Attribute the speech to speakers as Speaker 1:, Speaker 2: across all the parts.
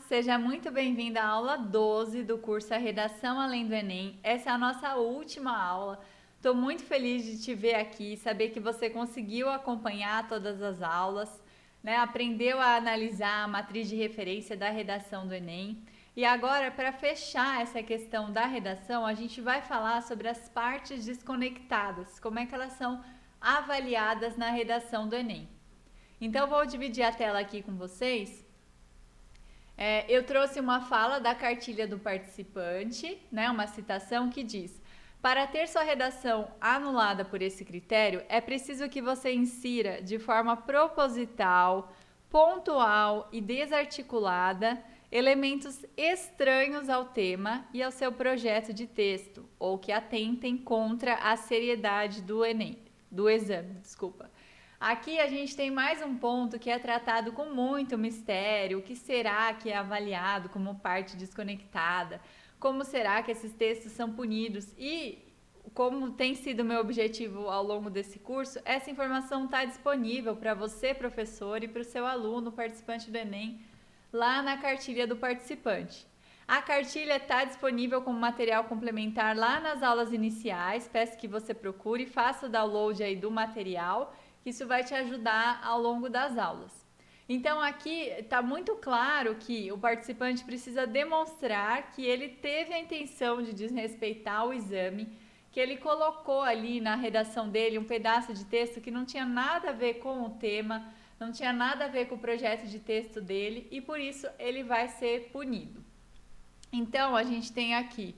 Speaker 1: seja muito bem-vinda à aula 12 do curso A Redação Além do Enem. Essa é a nossa última aula. Estou muito feliz de te ver aqui, saber que você conseguiu acompanhar todas as aulas, né? Aprendeu a analisar a matriz de referência da redação do Enem. E agora, para fechar essa questão da redação, a gente vai falar sobre as partes desconectadas, como é que elas são avaliadas na redação do Enem. Então, vou dividir a tela aqui com vocês. Eu trouxe uma fala da cartilha do participante, né, uma citação que diz: para ter sua redação anulada por esse critério, é preciso que você insira de forma proposital, pontual e desarticulada elementos estranhos ao tema e ao seu projeto de texto, ou que atentem contra a seriedade do exame. Aqui a gente tem mais um ponto que é tratado com muito mistério. O que será que é avaliado como parte desconectada? Como será que esses textos são punidos? E, como tem sido meu objetivo ao longo desse curso, essa informação está disponível para você, professor, e para o seu aluno, participante do Enem, lá na cartilha do participante. A cartilha está disponível como material complementar lá nas aulas iniciais. Peço que você procure e faça o download aí do material, que isso vai te ajudar ao longo das aulas. Então aqui está muito claro que o participante precisa demonstrar que ele teve a intenção de desrespeitar o exame, que ele colocou ali na redação dele um pedaço de texto que não tinha nada a ver com o tema, não tinha nada a ver com o projeto de texto dele e por isso ele vai ser punido. Então a gente tem aqui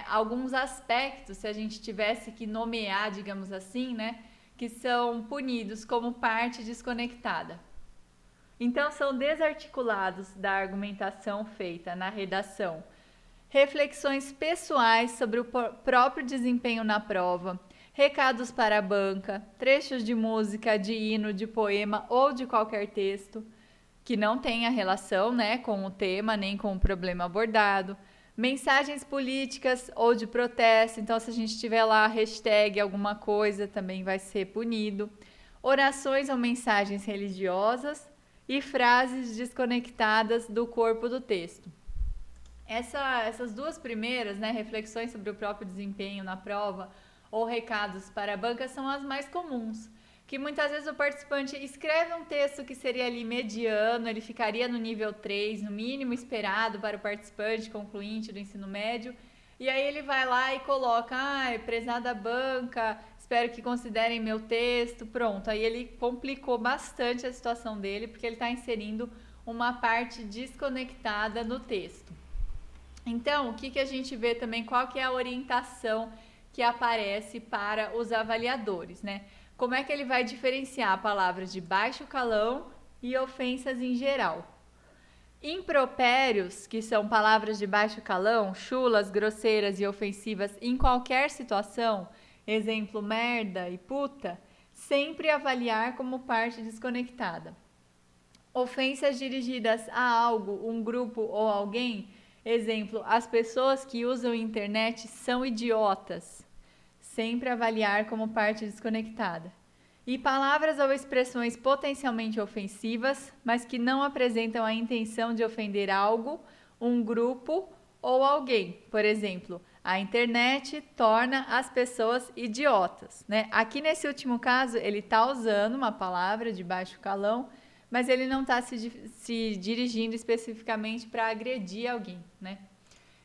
Speaker 1: alguns aspectos, se a gente tivesse que nomear, digamos assim, né, que são punidos como parte desconectada. Então, são desarticulados da argumentação feita na redação reflexões pessoais sobre o próprio desempenho na prova, recados para a banca, trechos de música, de hino, de poema ou de qualquer texto que não tenha relação, né, com o tema nem com o problema abordado, mensagens políticas ou de protesto. Então, se a gente tiver lá hashtag alguma coisa, também vai ser punido. Orações ou mensagens religiosas e frases desconectadas do corpo do texto. Essas duas primeiras, né, reflexões sobre o próprio desempenho na prova ou recados para a banca, são as mais comuns, que muitas vezes o participante escreve um texto que seria ali mediano, ele ficaria no nível 3, no mínimo esperado para o participante concluinte do ensino médio, e aí ele vai lá e coloca: prezada banca, espero que considerem meu texto, pronto. Aí ele complicou bastante a situação dele, porque ele está inserindo uma parte desconectada no texto. Então, o que a gente vê também, qual que é a orientação que aparece para os avaliadores, né? Como é que ele vai diferenciar palavras de baixo calão e ofensas em geral? Impropérios, que são palavras de baixo calão, chulas, grosseiras e ofensivas em qualquer situação, exemplo, merda e puta, sempre avaliar como parte desconectada. Ofensas dirigidas a algo, um grupo ou alguém, exemplo, as pessoas que usam a internet são idiotas, sempre avaliar como parte desconectada. E palavras ou expressões potencialmente ofensivas, mas que não apresentam a intenção de ofender algo, um grupo ou alguém. Por exemplo, a internet torna as pessoas idiotas, né? Aqui nesse último caso, ele está usando uma palavra de baixo calão, mas ele não está se dirigindo especificamente para agredir alguém, né?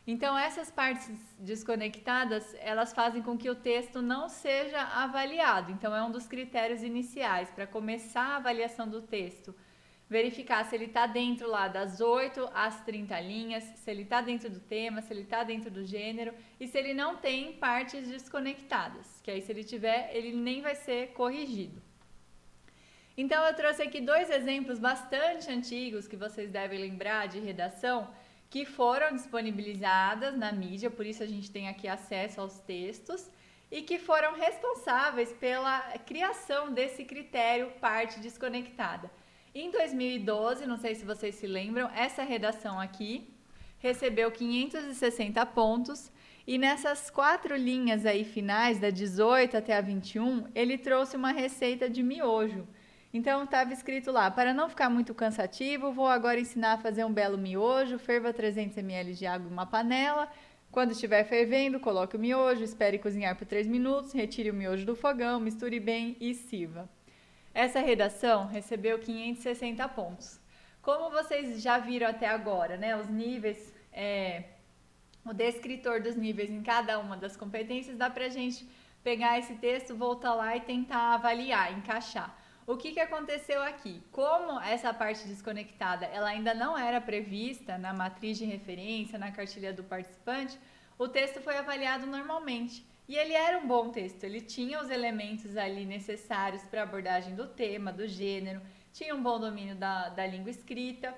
Speaker 1: Então, essas partes desconectadas, elas fazem com que o texto não seja avaliado. Então, é um dos critérios iniciais para começar a avaliação do texto. Verificar se ele está dentro lá das 8 às 30 linhas, se ele está dentro do tema, se ele está dentro do gênero e se ele não tem partes desconectadas, que aí se ele tiver, ele nem vai ser corrigido. Então, eu trouxe aqui dois exemplos bastante antigos que vocês devem lembrar de redação, que foram disponibilizadas na mídia, por isso a gente tem aqui acesso aos textos, e que foram responsáveis pela criação desse critério parte desconectada. Em 2012, não sei se vocês se lembram, essa redação aqui recebeu 560 pontos, e nessas 4 linhas aí finais, da 18 até a 21, ele trouxe uma receita de miojo. Então estava escrito lá, para não ficar muito cansativo, vou agora ensinar a fazer um belo miojo, ferva 300 ml de água em uma panela, quando estiver fervendo, coloque o miojo, espere cozinhar por 3 minutos, retire o miojo do fogão, misture bem e sirva. Essa redação recebeu 560 pontos. Como vocês já viram até agora, né, os níveis, o descritor dos níveis em cada uma das competências, dá pra gente pegar esse texto, voltar lá e tentar avaliar, encaixar. O que aconteceu aqui? Como essa parte desconectada ela ainda não era prevista na matriz de referência, na cartilha do participante, o texto foi avaliado normalmente. E ele era um bom texto, ele tinha os elementos ali necessários para a abordagem do tema, do gênero, tinha um bom domínio da língua escrita,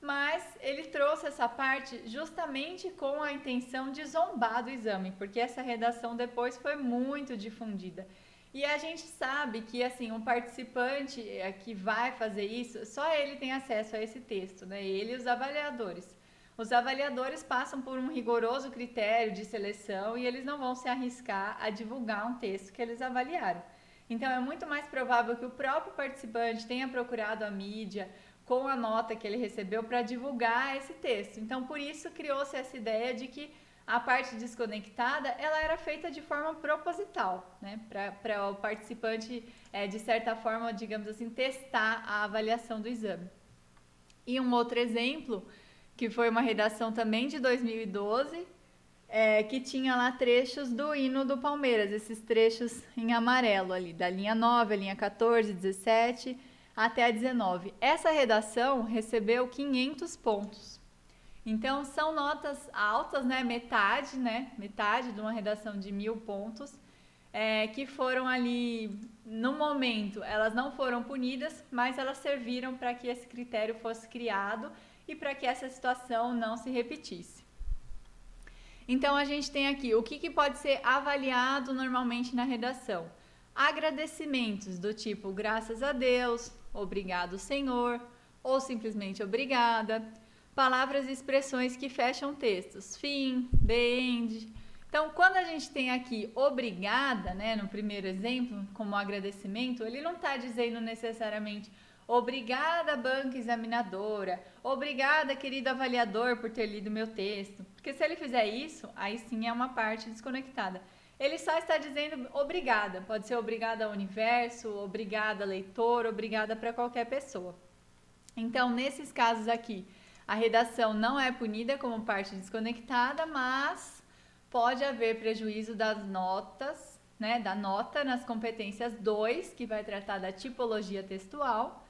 Speaker 1: mas ele trouxe essa parte justamente com a intenção de zombar do exame, porque essa redação depois foi muito difundida. E a gente sabe que assim, um participante que vai fazer isso, só ele tem acesso a esse texto, né? Ele e os avaliadores. Os avaliadores passam por um rigoroso critério de seleção e eles não vão se arriscar a divulgar um texto que eles avaliaram. Então é muito mais provável que o próprio participante tenha procurado a mídia com a nota que ele recebeu para divulgar esse texto. Então por isso criou-se essa ideia de que a parte desconectada, ela era feita de forma proposital, né? Para o participante, de certa forma, digamos assim, testar a avaliação do exame. E um outro exemplo, que foi uma redação também de 2012, que tinha lá trechos do hino do Palmeiras, esses trechos em amarelo ali, da linha 9, a linha 14, 17 até a 19. Essa redação recebeu 500 pontos. Então, são notas altas, né? Metade de uma redação de 1.000 pontos, que foram ali, no momento, elas não foram punidas, mas elas serviram para que esse critério fosse criado e para que essa situação não se repetisse. Então, a gente tem aqui o que pode ser avaliado normalmente na redação. Agradecimentos do tipo graças a Deus, obrigado Senhor, ou simplesmente obrigada. Palavras e expressões que fecham textos, fim, the end. Então, quando a gente tem aqui obrigada, né, no primeiro exemplo, como agradecimento, ele não está dizendo necessariamente obrigada, banca examinadora, obrigada, querido avaliador, por ter lido meu texto. Porque se ele fizer isso, aí sim é uma parte desconectada. Ele só está dizendo obrigada, pode ser obrigada ao universo, obrigada leitor, obrigada para qualquer pessoa. Então, nesses casos aqui, a redação não é punida como parte desconectada, mas pode haver prejuízo das notas, né, da nota nas competências 2, que vai tratar da tipologia textual,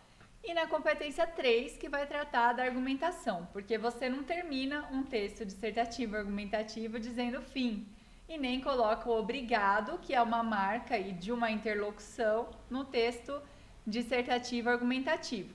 Speaker 1: e na competência 3, que vai tratar da argumentação, porque você não termina um texto dissertativo argumentativo dizendo fim, e nem coloca o obrigado, que é uma marca aí de uma interlocução, no texto dissertativo argumentativo.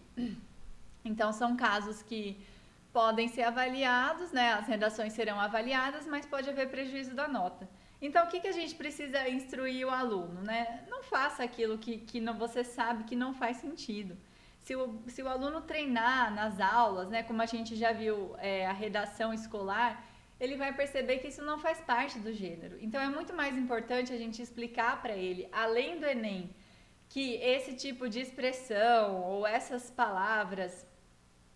Speaker 1: Então, são casos que podem ser avaliados, né? As redações serão avaliadas, mas pode haver prejuízo da nota. Então, o que a gente precisa instruir o aluno, né? Não faça aquilo que não, você sabe que não faz sentido. Se o aluno treinar nas aulas, né, como a gente já viu a redação escolar, ele vai perceber que isso não faz parte do gênero. Então, é muito mais importante a gente explicar para ele, além do Enem, que esse tipo de expressão ou essas palavras,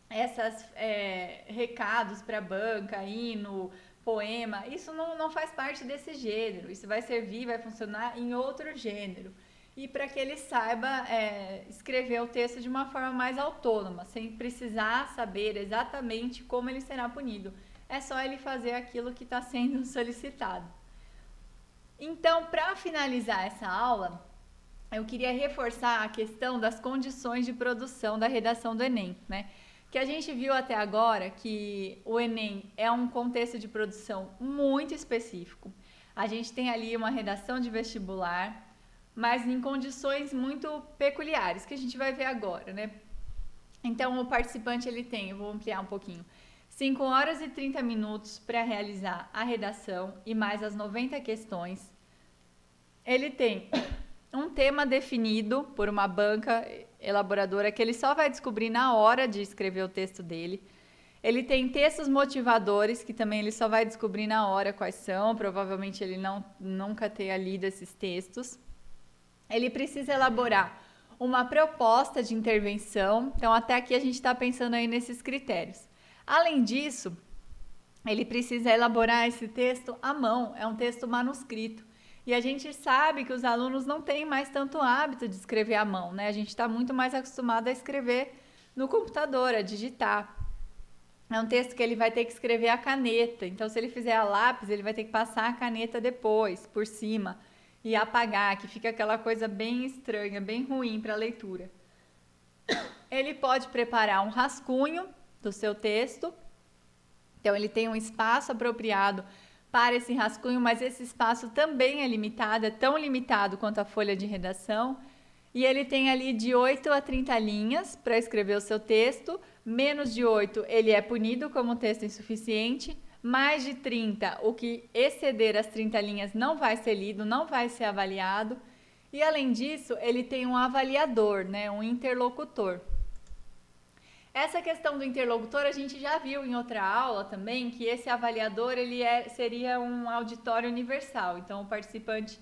Speaker 1: esses recados para banca, hino, poema, isso não faz parte desse gênero. Isso vai servir, vai funcionar em outro gênero. E para que ele saiba escrever o texto de uma forma mais autônoma, sem precisar saber exatamente como ele será punido. É só ele fazer aquilo que está sendo solicitado. Então, para finalizar essa aula, eu queria reforçar a questão das condições de produção da redação do Enem, né? Que a gente viu até agora que o Enem é um contexto de produção muito específico. A gente tem ali uma redação de vestibular, mas em condições muito peculiares, que a gente vai ver agora, né? Então, o participante, ele tem, eu vou ampliar um pouquinho, 5 horas e 30 minutos para realizar a redação e mais as 90 questões. Ele tem um tema definido por uma banca elaboradora que ele só vai descobrir na hora de escrever o texto dele. Ele tem textos motivadores que também ele só vai descobrir na hora quais são, provavelmente ele nunca tenha lido esses textos. Ele precisa elaborar uma proposta de intervenção. Então, até aqui a gente está pensando aí nesses critérios. Além disso, ele precisa elaborar esse texto à mão, é um texto manuscrito. E a gente sabe que os alunos não têm mais tanto hábito de escrever à mão, né? A gente está muito mais acostumado a escrever no computador, a digitar. É um texto que ele vai ter que escrever a caneta. Então, se ele fizer a lápis, ele vai ter que passar a caneta depois, por cima, e apagar, que fica aquela coisa bem estranha, bem ruim para a leitura. Ele pode preparar um rascunho do seu texto. Então, ele tem um espaço apropriado para esse rascunho, mas esse espaço também é limitado, é tão limitado quanto a folha de redação. E ele tem ali de 8 a 30 linhas para escrever o seu texto. Menos de 8, ele é punido como texto insuficiente. Mais de 30, o que exceder as 30 linhas não vai ser lido, não vai ser avaliado. E além disso, ele tem um avaliador, né, um interlocutor. Essa questão do interlocutor a gente já viu em outra aula também, que esse avaliador seria um auditório universal. Então, o participante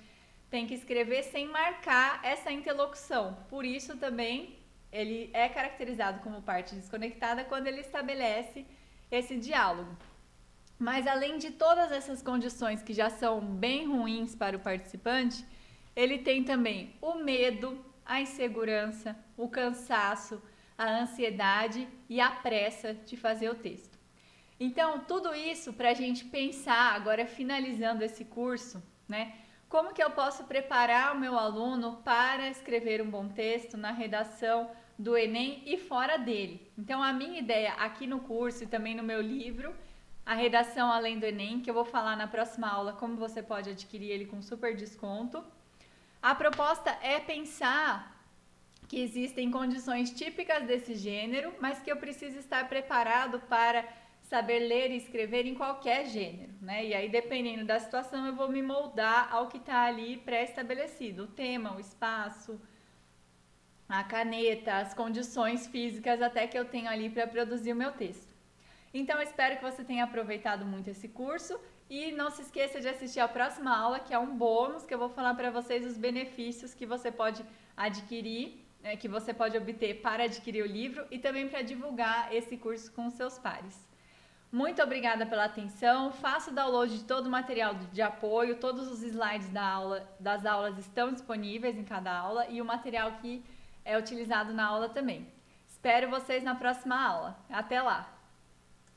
Speaker 1: tem que escrever sem marcar essa interlocução. Por isso também ele é caracterizado como parte desconectada quando ele estabelece esse diálogo. Mas além de todas essas condições que já são bem ruins para o participante, ele tem também o medo, a insegurança, o cansaço, a ansiedade e a pressa de fazer o texto. Então, tudo isso para a gente pensar, agora finalizando esse curso, né? Como que eu posso preparar o meu aluno para escrever um bom texto na redação do Enem e fora dele? Então, a minha ideia aqui no curso e também no meu livro, a redação além do Enem, que eu vou falar na próxima aula como você pode adquirir ele com super desconto. A proposta é pensar que existem condições típicas desse gênero, mas que eu preciso estar preparado para saber ler e escrever em qualquer gênero, né? E aí, dependendo da situação, eu vou me moldar ao que está ali pré-estabelecido. O tema, o espaço, a caneta, as condições físicas até que eu tenho ali para produzir o meu texto. Então, espero que você tenha aproveitado muito esse curso e não se esqueça de assistir a próxima aula, que é um bônus, que eu vou falar para vocês os benefícios que você pode adquirir, que você pode obter para adquirir o livro e também para divulgar esse curso com os seus pares. Muito obrigada pela atenção, faça o download de todo o material de apoio, todos os slides das aulas estão disponíveis em cada aula e o material que é utilizado na aula também. Espero vocês na próxima aula. Até lá!